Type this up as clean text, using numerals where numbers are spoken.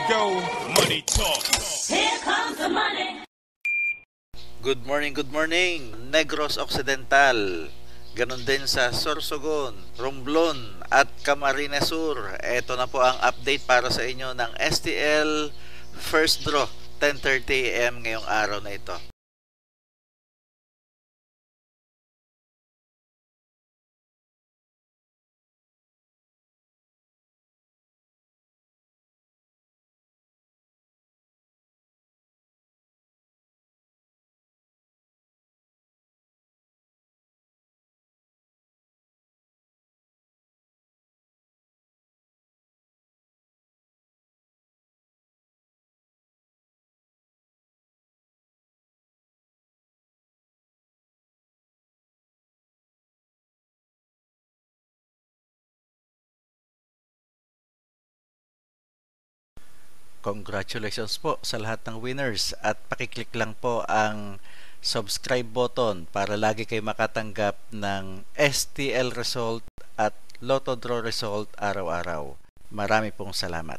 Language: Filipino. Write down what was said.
go, money talk. Here comes the money. Good morning, Negros Occidental. Ganon din sa Sorsogon, Romblon at Camarines Sur. Ito na po ang update para sa inyo ng STL First Draw, 10:30 AM ngayong araw na ito. Congratulations po sa lahat ng winners at pakiclick lang po ang subscribe button para lagi kayo makatanggap ng STL result at Lotto Draw result araw-araw. Marami pong salamat.